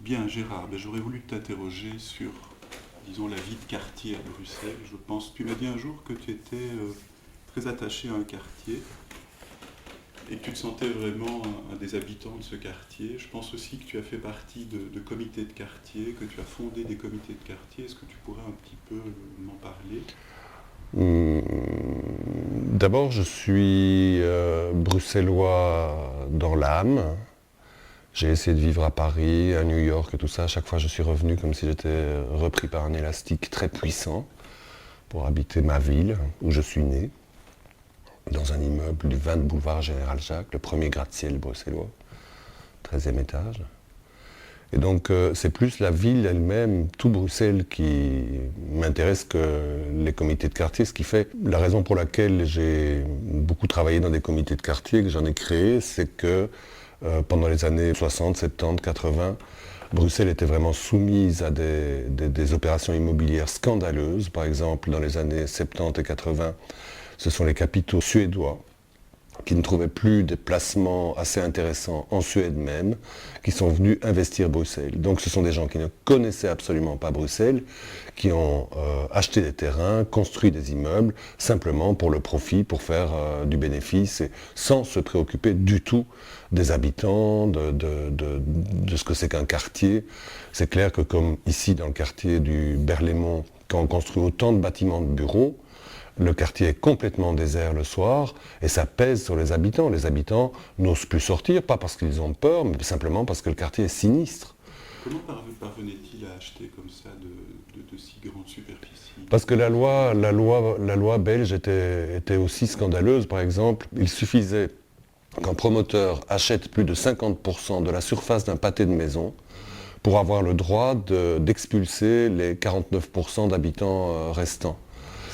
Bien, Gérard, j'aurais voulu t'interroger sur, disons, la vie de quartier à Bruxelles. Je pense, tu m'as dit un jour que tu étais très attaché à un quartier et que tu te sentais vraiment un des habitants de ce quartier. Je pense aussi que tu as fait partie de comités de quartier, que tu as fondé des comités de quartier. Est-ce que tu pourrais un petit peu m'en parler? Hum, D'abord, je suis bruxellois dans l'âme. J'ai essayé de vivre à Paris, à New York et tout ça. À chaque fois, je suis revenu comme si j'étais repris par un élastique très puissant pour habiter ma ville où je suis né, dans un immeuble du 20 boulevard Général Jacques, le premier gratte-ciel bruxellois, 13e étage. Et donc c'est plus la ville elle-même, tout Bruxelles, qui m'intéresse que les comités de quartier, ce qui fait la raison pour laquelle j'ai beaucoup travaillé dans des comités de quartier, que j'en ai créé, c'est que pendant les années 60, 70, 80, Bruxelles était vraiment soumise à des opérations immobilières scandaleuses. Par exemple, dans les années 70 et 80, ce sont les capitaux suédois qui ne trouvaient plus des placements assez intéressants en Suède même, qui sont venus investir Bruxelles. Donc ce sont des gens qui ne connaissaient absolument pas Bruxelles, qui ont acheté des terrains, construit des immeubles, simplement pour le profit, pour faire du bénéfice, et sans se préoccuper du tout des habitants, de ce que c'est qu'un quartier. C'est clair que comme ici dans le quartier du Berlaymont, quand on construit autant de bâtiments de bureaux, le quartier est complètement désert le soir et ça pèse sur les habitants. Les habitants n'osent plus sortir, pas parce qu'ils ont peur, mais simplement parce que le quartier est sinistre. Comment parvenait-il à acheter comme ça de si grandes superficies? Parce que la loi belge était aussi scandaleuse. Par exemple, il suffisait qu'un promoteur achète plus de 50% de la surface d'un pâté de maison pour avoir le droit d'expulser les 49% d'habitants restants.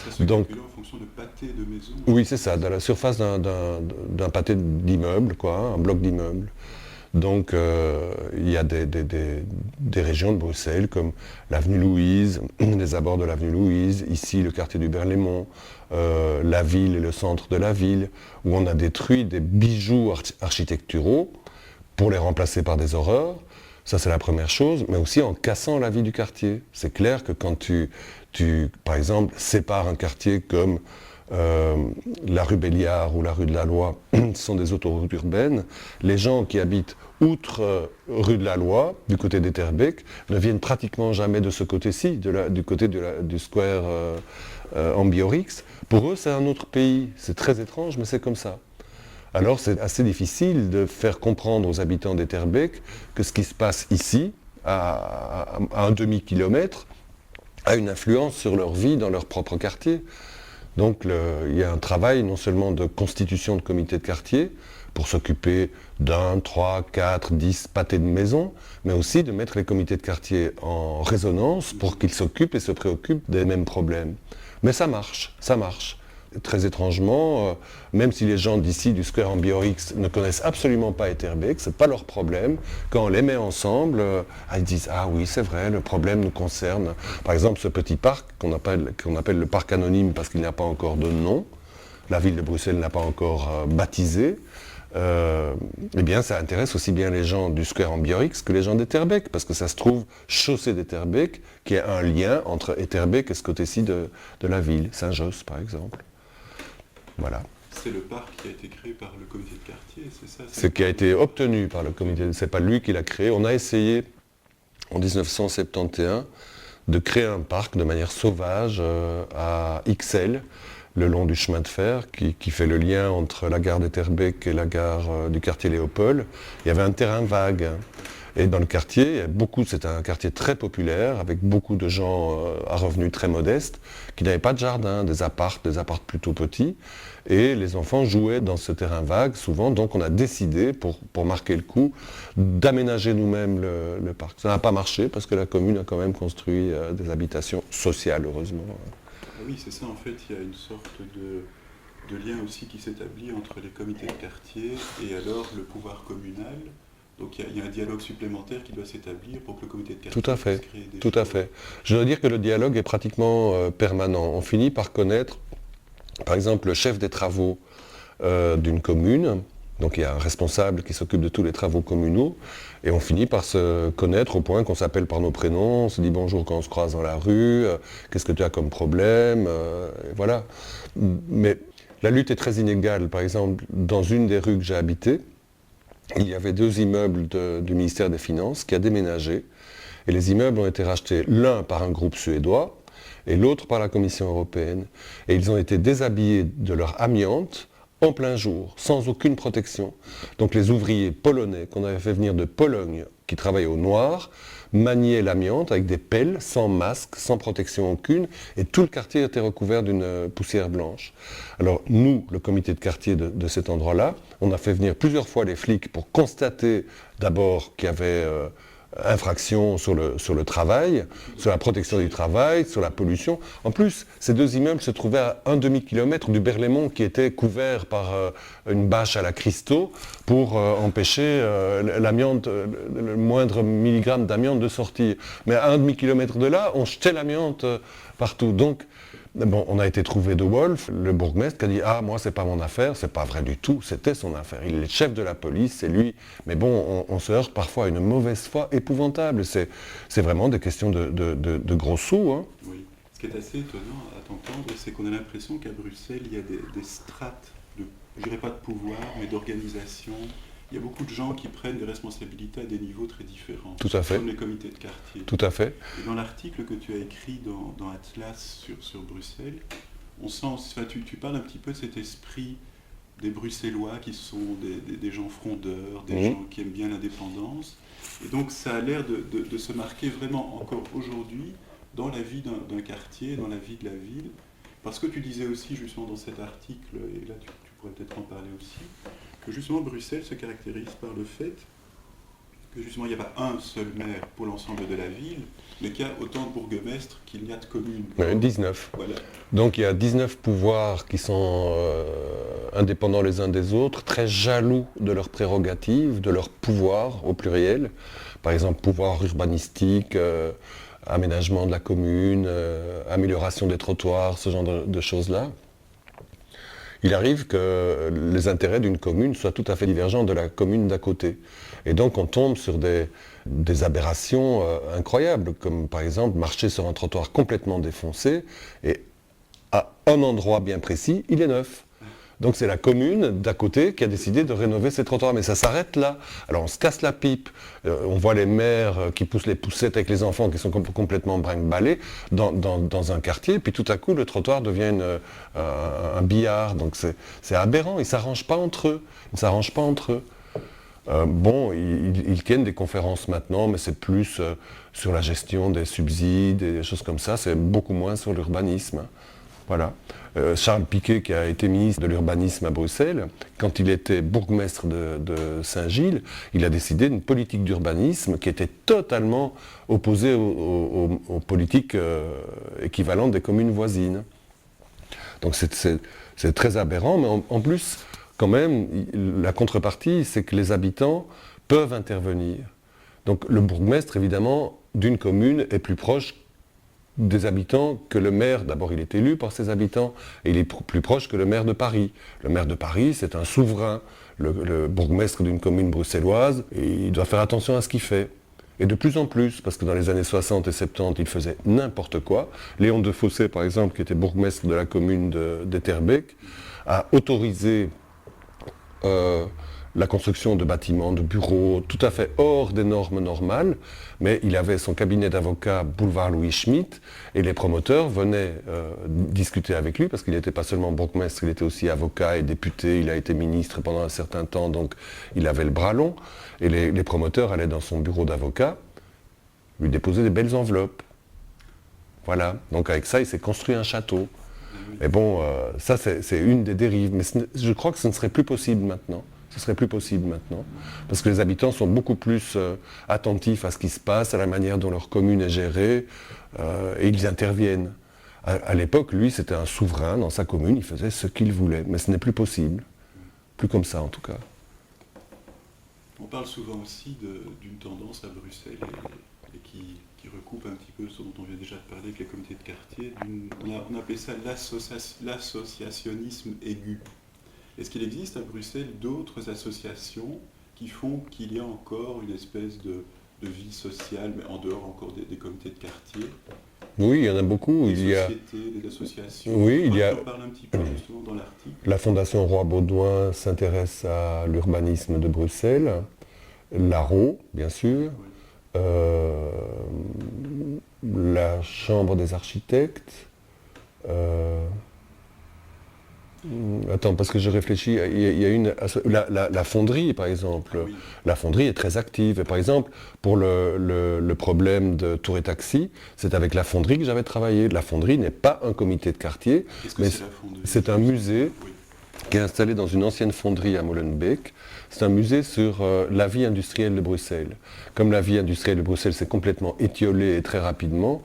Ça se Donc, calculait en fonction de pâté de maison? oui, c'est ça, dans la surface d'un pâté d'immeuble, quoi, un bloc d'immeuble. Donc, il y a des régions de Bruxelles comme l'avenue Louise, les abords de l'avenue Louise, ici le quartier du Berlaymont, la ville et le centre de la ville, où on a détruit des bijoux architecturaux pour les remplacer par des horreurs. Ça, c'est la première chose, mais aussi en cassant la vie du quartier. C'est clair que quand par exemple, sépares un quartier comme la rue Béliard ou la rue de la Loi, sont des autoroutes urbaines, les gens qui habitent outre rue de la Loi, du côté d'Etterbeek, ne viennent pratiquement jamais de ce côté-ci, du côté du square Ambiorix. Pour eux, c'est un autre pays. C'est très étrange, mais c'est comme ça. Alors c'est assez difficile de faire comprendre aux habitants d'Etterbeek que ce qui se passe ici, à un demi-kilomètre, a une influence sur leur vie dans leur propre quartier. Donc il y a un travail non seulement de constitution de comités de quartier pour s'occuper d'un, 3, 4, 10 pâtés de maison, mais aussi de mettre les comités de quartier en résonance pour qu'ils s'occupent et se préoccupent des mêmes problèmes. Mais ça marche, ça marche. Très étrangement, même si les gens d'ici, du Square Ambiorix, ne connaissent absolument pas Etterbeek, c'est pas leur problème. Quand on les met ensemble, ils disent « Ah oui, c'est vrai, le problème nous concerne ». Par exemple, ce petit parc qu'on appelle le parc anonyme parce qu'il n'a pas encore de nom, la ville de Bruxelles n'a pas encore baptisé, eh bien ça intéresse aussi bien les gens du Square Ambiorix que les gens d'Etterbeek, parce que ça se trouve chaussée d'Etterbeek, qui est un lien entre Etterbeek et ce côté-ci de la ville, Saint-Josse par exemple. Voilà. C'est le parc qui a été créé par le comité de quartier, c'est ça? Ce qui a été obtenu par le comité, c'est pas lui qui l'a créé. On a essayé en 1971 de créer un parc de manière sauvage à Ixelles, le long du chemin de fer qui fait le lien entre la gare d'Etterbeek et la gare du quartier Léopold. Il y avait un terrain vague. Et dans le quartier, c'est un quartier très populaire, avec beaucoup de gens à revenus très modestes, qui n'avaient pas de jardin, des apparts plutôt petits. Et les enfants jouaient dans ce terrain vague, souvent. Donc on a décidé, pour marquer le coup, d'aménager nous-mêmes le parc. Ça n'a pas marché, parce que la commune a quand même construit des habitations sociales, heureusement. Ah oui, c'est ça, en fait, il y a une sorte de lien aussi qui s'établit entre les comités de quartier et alors le pouvoir communal. Donc il y a un dialogue supplémentaire qui doit s'établir pour que le comité de quartier Tout à fait, puisse créer des tout à choses. fait. Je dois dire que le dialogue est pratiquement permanent. On finit par connaître, par exemple, le chef des travaux d'une commune, Donc il y a un responsable qui s'occupe de tous les travaux communaux, et on finit par se connaître au point qu'on s'appelle par nos prénoms, on se dit bonjour quand on se croise dans la rue, qu'est-ce que tu as comme problème, et voilà. Mais la lutte est très inégale. Par exemple, dans une des rues que j'ai habitées, il y avait 2 immeubles du ministère des Finances qui a déménagé, et les immeubles ont été rachetés l'un par un groupe suédois et l'autre par la Commission européenne. Et ils ont été déshabillés de leur amiante en plein jour, sans aucune protection. Donc les ouvriers polonais qu'on avait fait venir de Pologne, qui travaillaient au noir, maniaient l'amiante avec des pelles, sans masque, sans protection aucune, et tout le quartier était recouvert d'une poussière blanche. Alors nous, le comité de quartier de cet endroit-là, on a fait venir plusieurs fois les flics pour constater d'abord qu'il y avait infraction sur le travail, sur la protection du travail, sur la pollution. En plus, ces 2 immeubles se trouvaient à un demi-kilomètre du Berlaymont qui était couvert par une bâche à la Christo pour empêcher l'amiante, le moindre milligramme d'amiante de sortir. Mais à un demi-kilomètre de là, on jetait l'amiante partout. Donc, bon, on a été trouvé de Wolf, le bourgmestre, qui a dit « Ah, moi, c'est pas mon affaire », c'est pas vrai du tout, c'était son affaire. Il est le chef de la police, c'est lui. Mais bon, on se heurte parfois à une mauvaise foi épouvantable. C'est vraiment des questions de gros sous. Hein. Oui. Ce qui est assez étonnant à t'entendre, c'est qu'on a l'impression qu'à Bruxelles, il y a des strates, je dirais pas de pouvoir, mais d'organisation. Il y a beaucoup de gens qui prennent des responsabilités à des niveaux très différents. Tout à fait. Comme les comités de quartier. Tout à fait. Et dans l'article que tu as écrit dans Atlas sur Bruxelles, on sent, enfin, tu parles un petit peu de cet esprit des Bruxellois qui sont des gens frondeurs, des gens qui aiment bien l'indépendance. Et donc ça a l'air de se marquer vraiment encore aujourd'hui dans la vie d'un quartier, dans la vie de la ville. Parce que tu disais aussi justement dans cet article, et là tu pourrais peut-être en parler aussi, que justement Bruxelles se caractérise par le fait que justement il n'y a pas un seul maire pour l'ensemble de la ville, mais qu'il y a autant de bourgmestres qu'il n'y a de communes. Oui, 19. Voilà. Donc il y a 19 pouvoirs qui sont indépendants les uns des autres, très jaloux de leurs prérogatives, de leurs pouvoirs au pluriel. Par exemple, pouvoir urbanistique, aménagement de la commune, amélioration des trottoirs, ce genre de choses-là. Il arrive que les intérêts d'une commune soient tout à fait divergents de la commune d'à côté. Et donc on tombe sur des aberrations incroyables, comme par exemple marcher sur un trottoir complètement défoncé, et à un endroit bien précis, il est neuf. Donc c'est la commune d'à côté qui a décidé de rénover ces trottoirs, mais ça s'arrête là. Alors on se casse la pipe, on voit les mères qui poussent les poussettes avec les enfants qui sont complètement brinque-ballés dans un quartier, puis tout à coup le trottoir devient un billard. Donc c'est aberrant, ils ne s'arrangent pas entre eux. Bon, ils tiennent des conférences maintenant, mais c'est plus sur la gestion des subsides et des choses comme ça, c'est beaucoup moins sur l'urbanisme. Hein. Voilà. Charles Piquet, qui a été ministre de l'urbanisme à Bruxelles, quand il était bourgmestre de Saint-Gilles, il a décidé d'une politique d'urbanisme qui était totalement opposée aux politiques équivalentes des communes voisines. Donc c'est très aberrant, mais en plus, quand même, la contrepartie, c'est que les habitants peuvent intervenir. Donc le bourgmestre, évidemment, d'une commune est plus proche des habitants que le maire. D'abord, il est élu par ses habitants, et il est plus proche que le maire de Paris. Le maire de Paris, c'est un souverain. Le bourgmestre d'une commune bruxelloise, et il doit faire attention à ce qu'il fait. Et de plus en plus, parce que dans les années 60 et 70, il faisait n'importe quoi. Léon de Fossé, par exemple, qui était bourgmestre de la commune d'Etterbeek, a autorisé la construction de bâtiments, de bureaux, tout à fait hors des normes normales, mais il avait son cabinet d'avocats boulevard Louis Schmitt, et les promoteurs venaient discuter avec lui, parce qu'il n'était pas seulement bourgmestre, il était aussi avocat et député, il a été ministre pendant un certain temps, donc il avait le bras long, et les promoteurs allaient dans son bureau d'avocat, lui déposer des belles enveloppes. Voilà, donc avec ça, il s'est construit un château. Et bon, ça c'est une des dérives, mais je crois que ce ne serait plus possible maintenant. Ce serait plus possible maintenant, parce que les habitants sont beaucoup plus attentifs à ce qui se passe, à la manière dont leur commune est gérée, et ils interviennent. À l'époque, lui, c'était un souverain dans sa commune, il faisait ce qu'il voulait, mais ce n'est plus possible. Plus comme ça, en tout cas. On parle souvent aussi d'une tendance à Bruxelles, et qui recoupe un petit peu ce dont on vient déjà de parler avec les comités de quartier. On appelait ça l'associationnisme aigu. Est-ce qu'il existe à Bruxelles d'autres associations qui font qu'il y a encore une espèce de vie sociale, mais en dehors encore des comités de quartier? Oui, il y en a beaucoup. Des Il y a, sociétés, des associations. oui, il y a, On en parle un petit peu justement dans l'article. la Fondation Roi-Baudouin s'intéresse à l'urbanisme de Bruxelles, l'ARO, bien sûr, Oui. la Chambre des architectes. Attends, parce que je réfléchis, il y a la fonderie, par exemple. Oui. La fonderie est très active. Et par exemple, pour le problème de Tour et Taxi, c'est avec la fonderie que j'avais travaillé. La fonderie n'est pas un comité de quartier, Qu'est-ce que mais c'est la fonderie? c'est un musée Oui. qui est installé dans une ancienne fonderie à Molenbeek. C'est un musée sur la vie industrielle de Bruxelles. Comme la vie industrielle de Bruxelles s'est complètement étiolée et très rapidement,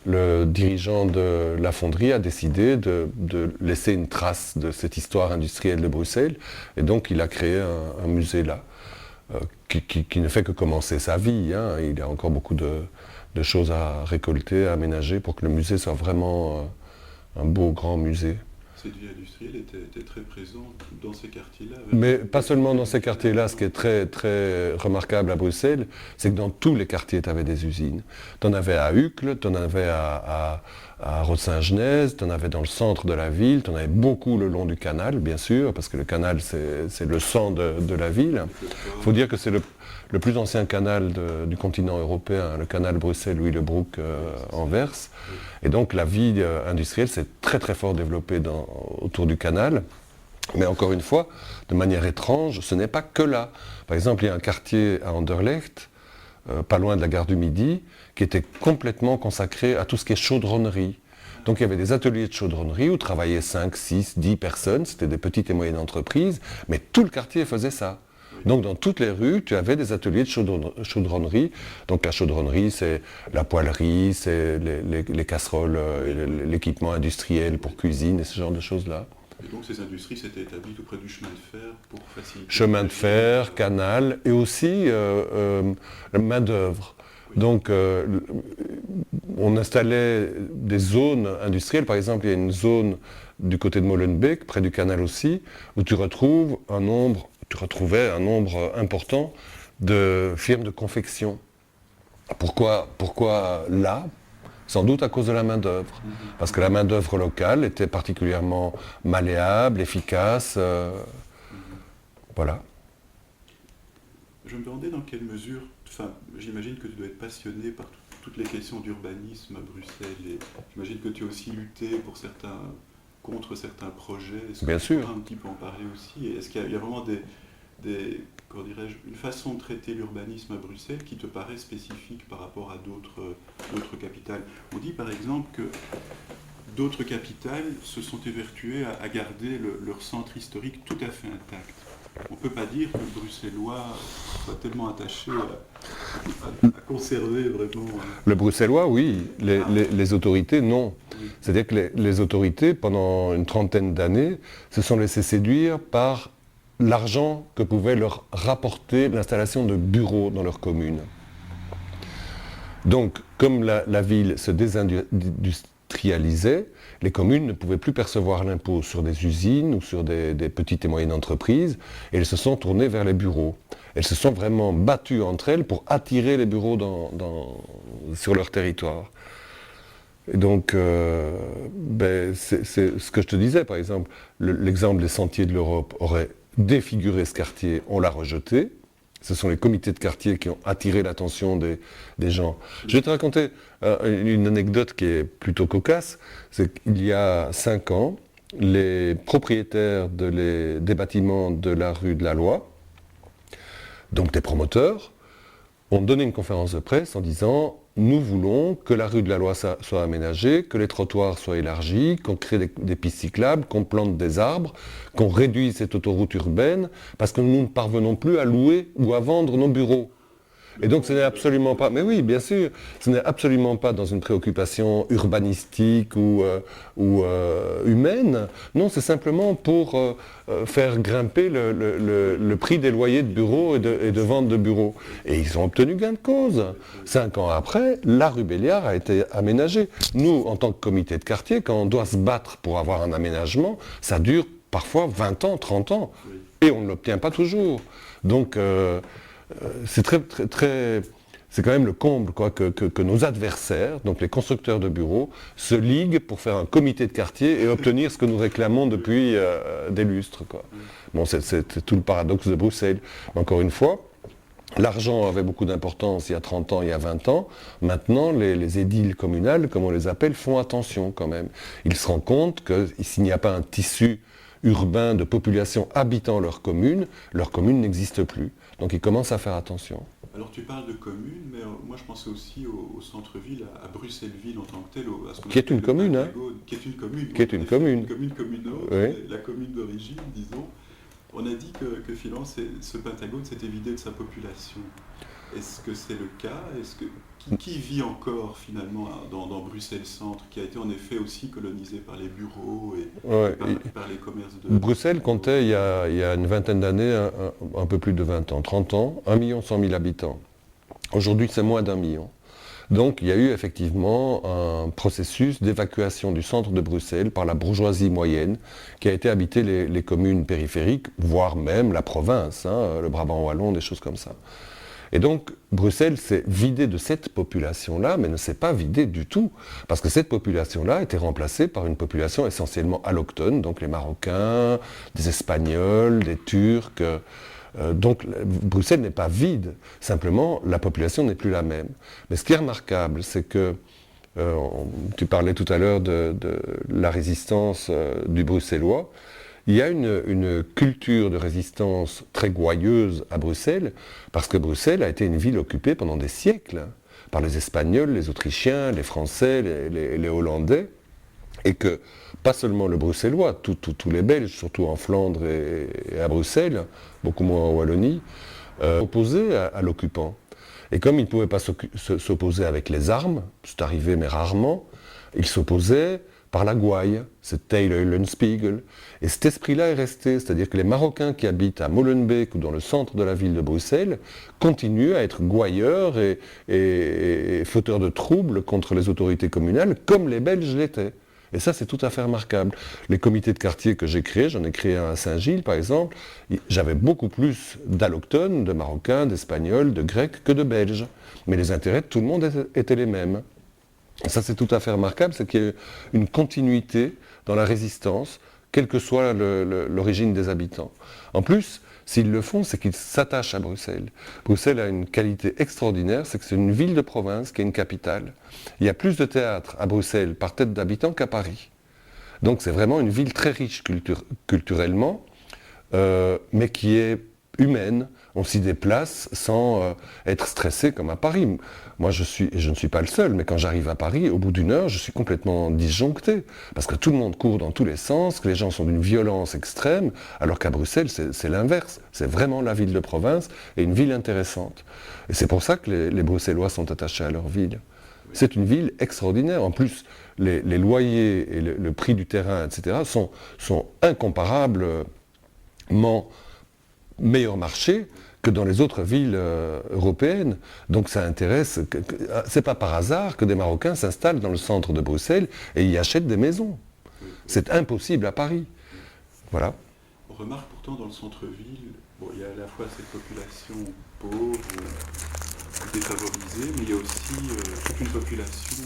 le dirigeant de la fonderie a décidé de laisser une trace de cette histoire industrielle de Bruxelles, et donc il a créé un musée là, qui ne fait que commencer sa vie, hein. Il y a encore beaucoup de choses à récolter, à aménager pour que le musée soit vraiment un beau grand musée. Cette vie industrielle était très présente dans ces quartiers-là. Mais pas seulement dans ces quartiers-là. Ce qui est très, très remarquable à Bruxelles, c'est que dans tous les quartiers, tu avais des usines. Tu en avais à Uccle, tu en avais à Rode-Saint-Genèse, tu en avais dans le centre de la ville, tu en avais beaucoup le long du canal, bien sûr, parce que le canal, c'est le sang de la ville. Il faut dire que c'est le plus ancien canal du continent européen, le canal Bruxelles-Louis-le-Bruck-Anvers. Et donc la vie industrielle s'est très très fort développée autour du canal. Mais encore une fois, de manière étrange, ce n'est pas que là. Par exemple, il y a un quartier à Anderlecht, pas loin de la gare du Midi, qui était complètement consacré à tout ce qui est chaudronnerie. Donc il y avait des ateliers de chaudronnerie où travaillaient 5, 6, 10 personnes, c'était des petites et moyennes entreprises, mais tout le quartier faisait ça. Donc dans toutes les rues, tu avais des ateliers de chaudronnerie. Donc la chaudronnerie, c'est la poêlerie, c'est les casseroles, l'équipement industriel pour cuisine et ce genre de choses-là. Et donc ces industries s'étaient établies tout près du chemin de fer pour faciliter... Chemin de fer, canal et aussi la main-d'œuvre. Oui. Donc on installait des zones industrielles. Par exemple, il y a une zone du côté de Molenbeek, près du canal aussi, où tu retrouvais un nombre important de firmes de confection. Pourquoi là? Sans doute à cause de la main-d'œuvre. Parce que la main-d'œuvre locale était particulièrement malléable, efficace. Voilà. Je me demandais dans quelle mesure, j'imagine que tu dois être passionné par toutes les questions d'urbanisme à Bruxelles. Et j'imagine que tu as aussi lutté contre certains projets. Bien sûr. Tu pourras un petit peu en parler aussi. Et est-ce qu'il y a vraiment comment dirais-je, une façon de traiter l'urbanisme à Bruxelles qui te paraît spécifique par rapport à d'autres capitales? On dit par exemple que d'autres capitales se sont évertuées à garder leur centre historique tout à fait intact. On ne peut pas dire que le Bruxellois soit tellement attaché à conserver vraiment... Le Bruxellois, oui. Les autorités, non. Oui. C'est-à-dire que les autorités, pendant une trentaine d'années, se sont laissées séduire par l'argent que pouvait leur rapporter l'installation de bureaux dans leur commune. Donc, comme la ville se désindustrialisait, les communes ne pouvaient plus percevoir l'impôt sur des usines ou sur des petites et moyennes entreprises, et elles se sont tournées vers les bureaux. Elles se sont vraiment battues entre elles pour attirer les bureaux sur leur territoire. Et donc, c'est ce que je te disais, par exemple, l'exemple des Sentiers de l'Europe aurait défiguré ce quartier, on l'a rejeté. Ce sont les comités de quartier qui ont attiré l'attention des gens. Je vais te raconter une anecdote qui est plutôt cocasse. C'est qu'il y a 5 ans, les propriétaires des bâtiments de la rue de la Loi, donc des promoteurs, ont donné une conférence de presse en disant « Nous voulons que la rue de la Loi soit aménagée, que les trottoirs soient élargis, qu'on crée des pistes cyclables, qu'on plante des arbres, qu'on réduise cette autoroute urbaine, parce que nous ne parvenons plus à louer ou à vendre nos bureaux. » Et donc ce n'est absolument pas, mais oui, bien sûr, ce n'est absolument pas dans une préoccupation urbanistique ou humaine. Non, c'est simplement pour faire grimper le prix des loyers de bureaux et de vente de bureaux. Et ils ont obtenu gain de cause. 5 ans après, la rue Béliard a été aménagée. Nous, en tant que comité de quartier, quand on doit se battre pour avoir un aménagement, ça dure parfois 20 ans, 30 ans, Oui. et on ne l'obtient pas toujours. Donc c'est c'est quand même le comble quoi, que nos adversaires, donc les constructeurs de bureaux, se liguent pour faire un comité de quartier et obtenir ce que nous réclamons depuis des lustres, quoi. Bon, c'est tout le paradoxe de Bruxelles. Encore une fois, l'argent avait beaucoup d'importance il y a 30 ans, il y a 20 ans. Maintenant, les édiles communales, comme on les appelle, font attention quand même. Ils se rendent compte que s'il n'y a pas un tissu urbain de population habitant leur commune n'existe plus. Donc ils commencent à faire attention. Alors tu parles de commune, mais moi je pensais aussi au centre-ville, à Bruxelles-Ville en tant que tel, à ce qu'on Qui est appelle une le commune, hein. Pentagone, qui est une commune. Qui est une commune. Une commune comme une autre, Oui. la commune d'origine, disons. On a dit que finalement ce Pentagone s'était vidé de sa population. Est-ce que c'est le cas? Qui vit encore finalement dans Bruxelles-Centre, qui a été en effet aussi colonisé par les bureaux et Ouais. par les commerces de... Bruxelles comptait il y a une vingtaine d'années, un peu plus de 20 ans, 30 ans, 1 100 000 habitants. Aujourd'hui, c'est moins d'1 million. Donc il y a eu effectivement un processus d'évacuation du centre de Bruxelles par la bourgeoisie moyenne qui a été habiter les communes périphériques, voire même la province, hein, le Brabant wallon, des choses comme ça. Et donc, Bruxelles s'est vidée de cette population-là, mais ne s'est pas vidée du tout, parce que cette population-là a été remplacée par une population essentiellement allochtone, donc les Marocains, des Espagnols, des Turcs. Donc, Bruxelles n'est pas vide, simplement, la population n'est plus la même. Mais ce qui est remarquable, c'est que, tu parlais tout à l'heure de la résistance du Bruxellois. Il y a une culture de résistance très gouailleuse à Bruxelles, parce que Bruxelles a été une ville occupée pendant des siècles par les Espagnols, les Autrichiens, les Français, les Hollandais, et que pas seulement le Bruxellois, tous les Belges, surtout en Flandre et à Bruxelles, beaucoup moins en Wallonie, opposaient à l'occupant. Et comme ils ne pouvaient pas s'opposer avec les armes, c'est arrivé mais rarement, ils s'opposaient par la gouaille, c'est Taylor Eulenspiegel. Et cet esprit-là est resté, c'est-à-dire que les Marocains qui habitent à Molenbeek ou dans le centre de la ville de Bruxelles continuent à être gouailleurs et fauteurs de troubles contre les autorités communales, comme les Belges l'étaient. Et ça, c'est tout à fait remarquable. Les comités de quartier que j'ai créés, j'en ai créé un à Saint-Gilles par exemple, j'avais beaucoup plus d'allochtones, de Marocains, d'Espagnols, de Grecs que de Belges. Mais les intérêts de tout le monde étaient les mêmes. Et ça, c'est tout à fait remarquable, c'est qu'il y a une continuité dans la résistance, quelle que soit l'origine des habitants. En plus, s'ils le font, c'est qu'ils s'attachent à Bruxelles. Bruxelles a une qualité extraordinaire, c'est que c'est une ville de province qui est une capitale. Il y a plus de théâtres à Bruxelles par tête d'habitant qu'à Paris. Donc c'est vraiment une ville très riche culturellement, mais qui est humaine. On s'y déplace sans être stressé comme à Paris. Moi, je ne suis pas le seul, mais quand j'arrive à Paris, au bout d'une heure, je suis complètement disjoncté. Parce que tout le monde court dans tous les sens, que les gens sont d'une violence extrême, alors qu'à Bruxelles, c'est l'inverse. C'est vraiment la ville de province et une ville intéressante. Et c'est pour ça que les Bruxellois sont attachés à leur ville. C'est une ville extraordinaire. En plus, les loyers et le prix du terrain, etc., sont incomparablement meilleur marché que dans les autres villes européennes. Donc ça intéresse, c'est pas par hasard que des Marocains s'installent dans le centre de Bruxelles et y achètent des maisons. C'est impossible à Paris. Voilà. On remarque pourtant dans le centre-ville, il y a à la fois cette population pauvre, défavorisée, mais il y a aussi toute une population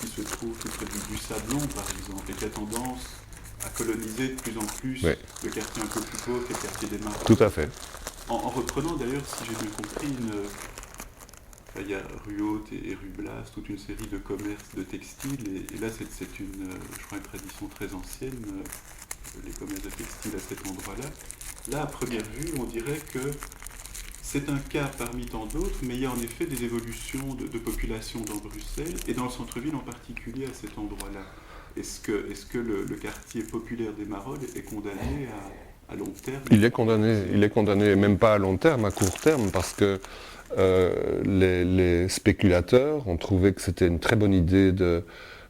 qui se trouve tout près du Sablon, par exemple, et qui a tendance à coloniser de plus en plus le quartier un peu plus pauvre, qui est le quartier des Marocains. Tout à fait. En reprenant d'ailleurs, si j'ai bien compris, il y a rue Haute et rue Blas, toute une série de commerces de textiles, et là c'est une, je crois, une tradition très ancienne, les commerces de textiles à cet endroit-là. Là, à première vue, on dirait que c'est un cas parmi tant d'autres, mais il y a en effet des évolutions de population dans Bruxelles, et dans le centre-ville en particulier à cet endroit-là. Est-ce que le quartier populaire des Marolles est condamné à long terme? Il est condamné même pas à long terme, à court terme, parce que les spéculateurs ont trouvé que c'était une très bonne idée de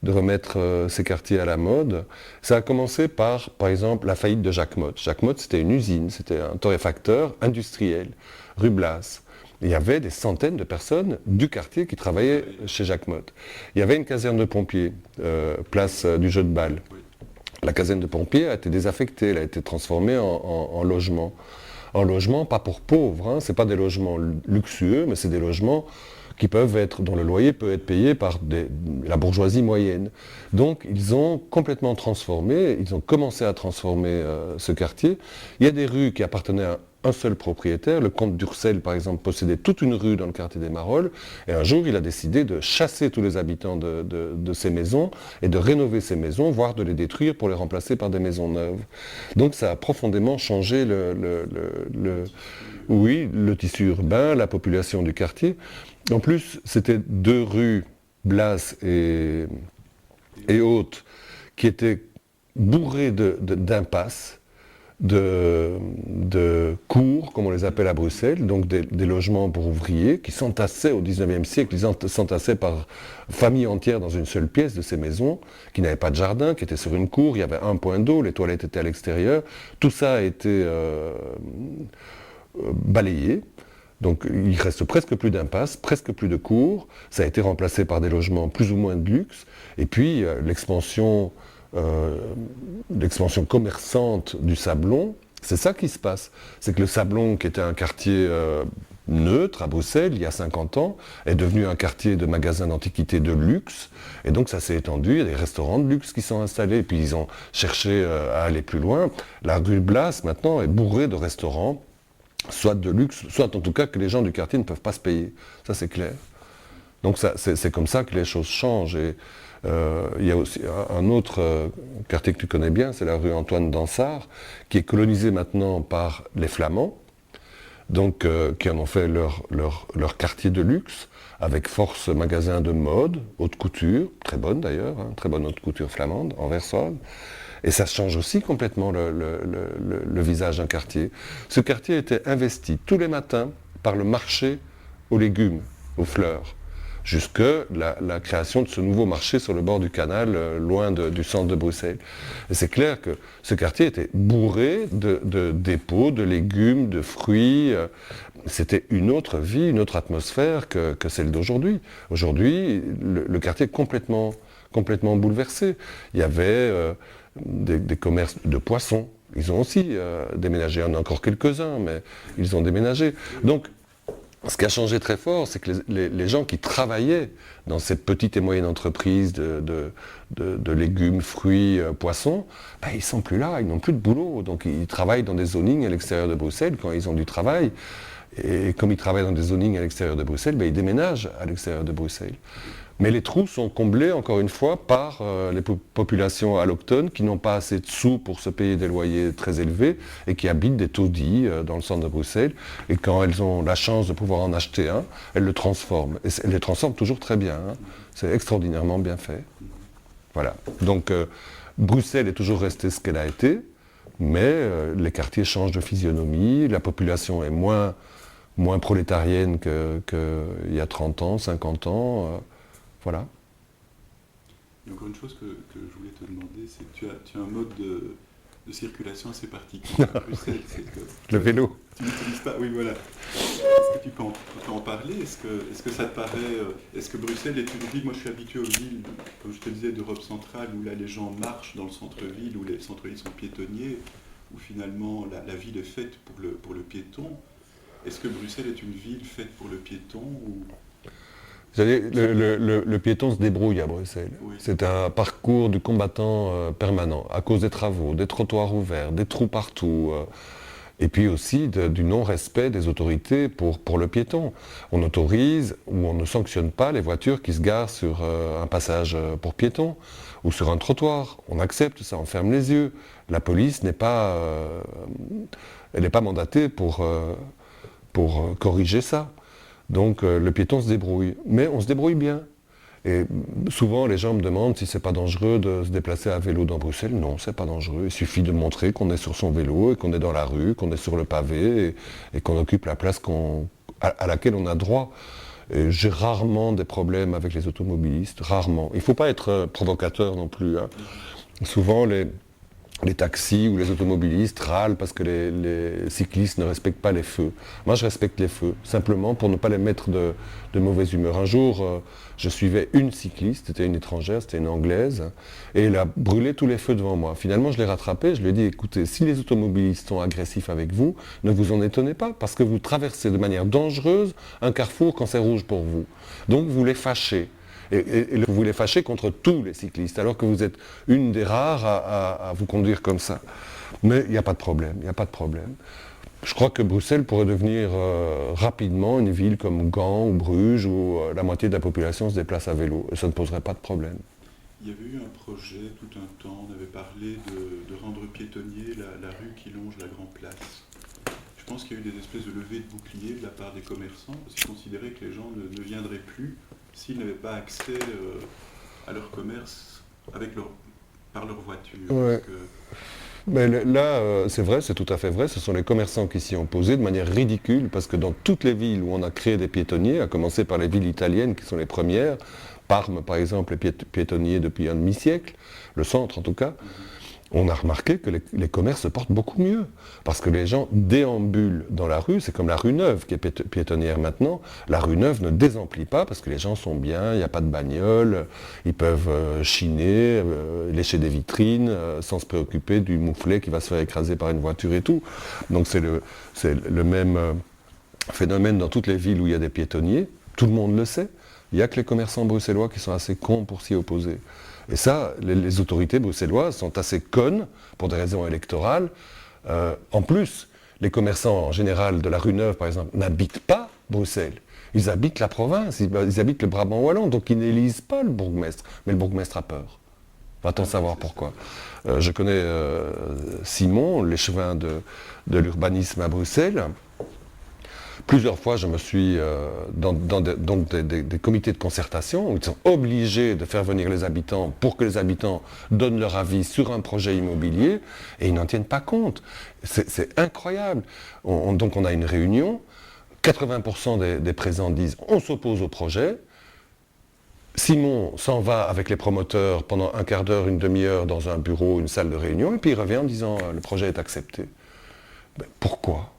remettre ces quartiers à la mode. Ça a commencé par exemple, la faillite de Jacques Motte. Jacques Motte, c'était une usine, c'était un torréfacteur industriel, rue Blas. Il y avait des centaines de personnes du quartier qui travaillaient chez Jacques Motte. Il y avait une caserne de pompiers, place du jeu de balle. La caserne de pompiers a été désaffectée, elle a été transformée en logement. En logement, pas pour pauvres, hein, c'est pas des logements luxueux, mais c'est des logements qui peuvent être, dont le loyer peut être payé par la bourgeoisie moyenne. Donc ils ont complètement transformé, ils ont commencé à transformer ce quartier. Il y a des rues qui appartenaient à un seul propriétaire. Le comte d'Ursel, par exemple, possédait toute une rue dans le quartier des Marolles. Et un jour, il a décidé de chasser tous les habitants de ces maisons et de rénover ces maisons, voire de les détruire pour les remplacer par des maisons neuves. Donc ça a profondément changé le tissu urbain, la population du quartier. En plus, c'était 2 rues, Blas et Haute, qui étaient bourrées d'impasses, de cours, comme on les appelle à Bruxelles, donc des logements pour ouvriers, qui s'entassaient au XIXe siècle, ils s'entassaient par famille entière dans une seule pièce de ces maisons, qui n'avaient pas de jardin, qui étaient sur une cour, il y avait un point d'eau, les toilettes étaient à l'extérieur, tout ça a été balayé. Donc il reste presque plus d'impasses, presque plus de cours, ça a été remplacé par des logements plus ou moins de luxe, et puis l'expansion commerçante du Sablon, c'est ça qui se passe. C'est que le Sablon, qui était un quartier neutre à Bruxelles il y a 50 ans, est devenu un quartier de magasins d'antiquités de luxe, et donc ça s'est étendu, il y a des restaurants de luxe qui sont installés, et puis ils ont cherché à aller plus loin. La rue Blas maintenant est bourrée de restaurants, soit de luxe, soit en tout cas que les gens du quartier ne peuvent pas se payer. Ça c'est clair. Donc c'est comme ça que les choses changent. Et il y a aussi un autre quartier que tu connais bien, c'est la rue Antoine Dansard, qui est colonisée maintenant par les Flamands, donc qui en ont fait leur quartier de luxe, avec force magasin de mode, haute couture, très bonne d'ailleurs, hein, très bonne haute couture flamande, en Versailles. Et ça change aussi complètement le visage d'un quartier. Ce quartier était investi tous les matins par le marché aux légumes, aux fleurs, jusque la création de ce nouveau marché sur le bord du canal, loin du centre de Bruxelles. Et c'est clair que ce quartier était bourré de dépôts, de légumes, de fruits. C'était une autre vie, une autre atmosphère que celle d'aujourd'hui. Aujourd'hui, le quartier est complètement bouleversé. Il y avait des commerces de poissons. Ils ont aussi déménagé. Il y en a encore quelques-uns, mais ils ont déménagé. Donc, ce qui a changé très fort, c'est que les gens qui travaillaient dans ces petites et moyennes entreprises de légumes, fruits, poissons, ben, ils ne sont plus là, ils n'ont plus de boulot. Donc ils travaillent dans des zonings à l'extérieur de Bruxelles quand ils ont du travail. Et comme ils travaillent dans des zonings à l'extérieur de Bruxelles, ben, ils déménagent à l'extérieur de Bruxelles. Mais les trous sont comblés, encore une fois, par les populations allochtones qui n'ont pas assez de sous pour se payer des loyers très élevés et qui habitent des taudis dans le centre de Bruxelles. Et quand elles ont la chance de pouvoir en acheter un, elles le transforment. Et elles le transforment toujours très bien. Hein. C'est extraordinairement bien fait. Voilà. Donc Bruxelles est toujours restée ce qu'elle a été, mais les quartiers changent de physionomie, la population est moins prolétarienne qu'il y a 30 ans, 50 ans. Voilà. Et encore une chose que je voulais te demander, c'est que tu as un mode de circulation assez particulier à Bruxelles. Le vélo. Tu n'utilises pas, oui voilà. Est-ce que tu peux en parler? Est-ce que ça te paraît... Est-ce que Bruxelles est une ville... Moi je suis habitué aux villes, comme je te disais, d'Europe centrale, où là les gens marchent dans le centre-ville, où les centres-villes sont piétonniers, où finalement la ville est faite pour le piéton. Est-ce que Bruxelles est une ville faite pour le piéton ou... Le piéton se débrouille à Bruxelles. Oui. C'est un parcours du combattant permanent, à cause des travaux, des trottoirs ouverts, des trous partout, et puis aussi du non-respect des autorités pour le piéton. On autorise ou on ne sanctionne pas les voitures qui se garent sur un passage pour piétons ou sur un trottoir. On accepte ça, on ferme les yeux. La police n'est pas mandatée pour corriger ça. Donc le piéton se débrouille, mais on se débrouille bien. Et souvent les gens me demandent si c'est pas dangereux de se déplacer à vélo dans Bruxelles. Non, c'est pas dangereux. Il suffit de montrer qu'on est sur son vélo et qu'on est dans la rue, qu'on est sur le pavé et qu'on occupe la place à laquelle on a droit. Et j'ai rarement des problèmes avec les automobilistes, rarement. Il ne faut pas être provocateur non plus. Hein. Souvent les taxis ou les automobilistes râlent parce que les cyclistes ne respectent pas les feux. Moi, je respecte les feux, simplement pour ne pas les mettre de mauvaise humeur. Un jour, je suivais une cycliste, c'était une étrangère, c'était une anglaise, et elle a brûlé tous les feux devant moi. Finalement, je l'ai rattrapée, je lui ai dit, écoutez, si les automobilistes sont agressifs avec vous, ne vous en étonnez pas, parce que vous traversez de manière dangereuse un carrefour quand c'est rouge pour vous. Donc, vous les fâchez. Et vous les fâchez contre tous les cyclistes, alors que vous êtes une des rares à vous conduire comme ça. Mais il n'y a pas de problème, il n'y a pas de problème. Je crois que Bruxelles pourrait devenir rapidement une ville comme Gand ou Bruges, où la moitié de la population se déplace à vélo, et ça ne poserait pas de problème. Il y avait eu un projet tout un temps, on avait parlé de rendre piétonnier la rue qui longe la Grand Place. Je pense qu'il y a eu des espèces de levées de boucliers de la part des commerçants, parce qu'ils considéraient que les gens ne viendraient plus s'ils n'avaient pas accès à leur commerce par leur voiture. Ouais. Mais là, c'est vrai, c'est tout à fait vrai, ce sont les commerçants qui s'y ont opposés de manière ridicule, parce que dans toutes les villes où on a créé des piétonniers, à commencer par les villes italiennes qui sont les premières, Parme par exemple est piétonnier depuis un demi-siècle, le centre en tout cas, on a remarqué que les commerces se portent beaucoup mieux, parce que les gens déambulent dans la rue, c'est comme la rue Neuve qui est piétonnière maintenant, la rue Neuve ne désemplit pas parce que les gens sont bien, il n'y a pas de bagnole, ils peuvent chiner, lécher des vitrines, sans se préoccuper du mouflet qui va se faire écraser par une voiture et tout. Donc c'est le même phénomène dans toutes les villes où il y a des piétonniers, tout le monde le sait, il n'y a que les commerçants bruxellois qui sont assez cons pour s'y opposer. Et ça, les autorités bruxelloises sont assez connes pour des raisons électorales. En plus, les commerçants en général de la rue Neuve, par exemple, n'habitent pas Bruxelles. Ils habitent la province, ils habitent le Brabant wallon, donc ils n'élisent pas le bourgmestre. Mais le bourgmestre a peur. Va-t-on savoir pourquoi. Je connais Simon, l'échevin de l'urbanisme à Bruxelles. Plusieurs fois, je me suis dans des comités de concertation où ils sont obligés de faire venir les habitants pour que les habitants donnent leur avis sur un projet immobilier et ils n'en tiennent pas compte. C'est incroyable. Donc on a une réunion, 80% des présents disent on s'oppose au projet. Simon s'en va avec les promoteurs pendant un quart d'heure, une demi-heure dans un bureau, une salle de réunion et puis il revient en disant le projet est accepté. Ben, pourquoi ?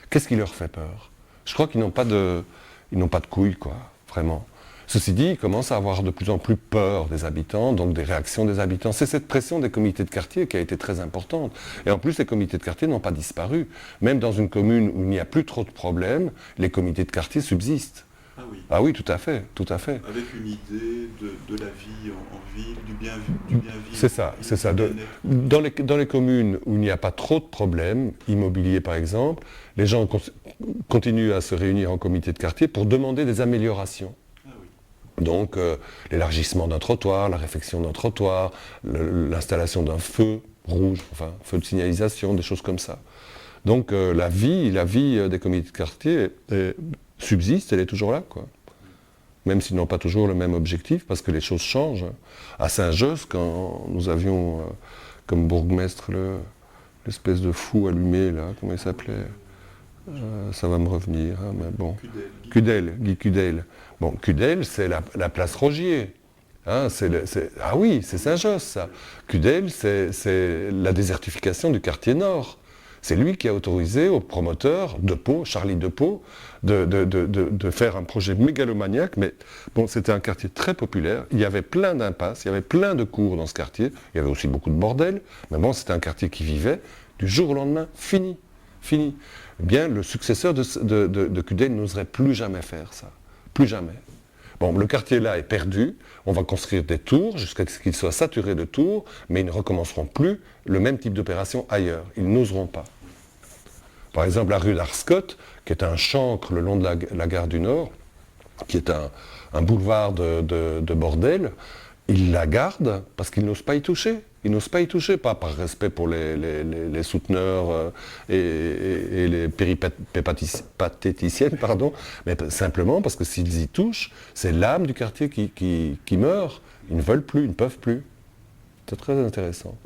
Qu'est-ce qui leur fait peur? Je crois qu'ils n'ont pas de couilles, quoi, vraiment. Ceci dit, ils commencent à avoir de plus en plus peur des habitants, donc des réactions des habitants. C'est cette pression des comités de quartier qui a été très importante. Et en plus, les comités de quartier n'ont pas disparu. Même dans une commune où il n'y a plus trop de problèmes, les comités de quartier subsistent. Ah oui. Ah oui, tout à fait, tout à fait. Avec une idée de la vie en ville, du bien vivre. C'est ça, c'est ça. Dans les communes où il n'y a pas trop de problèmes, immobiliers par exemple, les gens continuent à se réunir en comité de quartier pour demander des améliorations. Ah oui. Donc l'élargissement d'un trottoir, la réfection d'un trottoir, l'installation d'un feu rouge, enfin feu de signalisation, des choses comme ça. Donc la vie des comités de quartier subsiste, elle est toujours là, quoi. Même s'ils n'ont pas toujours le même objectif, parce que les choses changent. À Saint-Josse, quand nous avions comme bourgmestre l'espèce de fou allumé, là, comment il s'appelait ça va me revenir, hein, mais bon. Guy Cudel. Bon, Cudel, c'est la place Rogier. Hein, ah oui, c'est Saint-Josse, ça. Cudel, c'est la désertification du quartier nord. C'est lui qui a autorisé au promoteur de Pau, Charlie de Pau, de faire un projet mégalomaniaque, mais bon, c'était un quartier très populaire, il y avait plein d'impasses, il y avait plein de cours dans ce quartier, il y avait aussi beaucoup de bordel, mais bon, c'était un quartier qui vivait, du jour au lendemain, fini. Eh bien, le successeur de Cudel n'oserait plus jamais faire ça, plus jamais. Bon, le quartier là est perdu, on va construire des tours jusqu'à ce qu'ils soient saturés de tours, mais ils ne recommenceront plus le même type d'opération ailleurs, ils n'oseront pas. Par exemple, la rue d'Arscott, qui est un chancre le long de la gare du Nord, qui est un boulevard de bordel, ils la gardent parce qu'ils n'osent pas y toucher. Ils n'osent pas y toucher, pas par respect pour les souteneurs et les péripatéticiennes, pardon, mais simplement parce que s'ils y touchent, c'est l'âme du quartier qui meurt. Ils ne veulent plus, ils ne peuvent plus. C'est très intéressant.